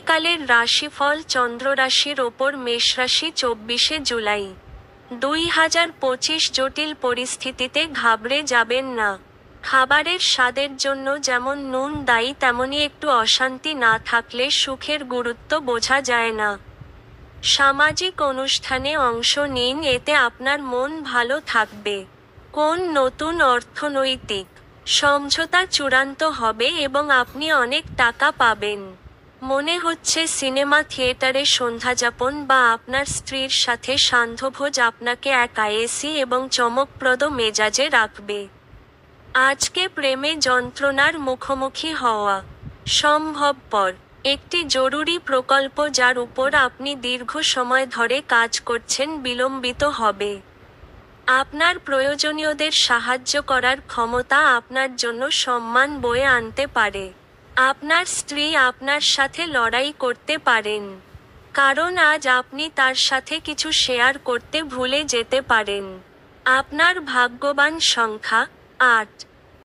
আগামীকালের রাশিফল চন্দ্র রাশির ওপর মেষ রাশি 24শে জুলাই 2025। জটিল পরিস্থিতিতে ঘাবড়ে যাবেন না। খাবারের স্বাদের জন্য যেমন নুন দায়ী, তেমনি একটু অশান্তি না থাকলে সুখের গুরুত্ব বোঝা যায় না। সামাজিক অনুষ্ঠানে অংশ নিন, এতে আপনার মন ভালো থাকবে। কোন নতুন অর্থনৈতিক সমঝোতা চূড়ান্ত হবে এবং আপনি অনেক টাকা পাবেন। মনে হচ্ছে সিনেমা থিয়েটারে সন্ধ্যাযাপন বা আপনার স্ত্রীর সাথে সান্ধ্যভোজ আপনাকে এক আয়েসি এবং চমকপ্রদ মেজাজে রাখবে। আজকে প্রেমে যন্ত্রণার মুখোমুখি হওয়া সম্ভবপর। একটি জরুরি প্রকল্প যার উপর আপনি দীর্ঘ সময় ধরে কাজ করছেন বিলম্বিত হবে। আপনার প্রয়োজনীয়দের সাহায্য করার ক্ষমতা আপনার জন্য সম্মান বয়ে আনতে পারে। আপনার স্ত্রী আপনার সাথে লড়াই করতে পারেন, কারণ আজ আপনি তার সাথে কিছু শেয়ার করতে ভুলে যেতে পারেন। আপনার ভাগ্যবান সংখ্যা 8।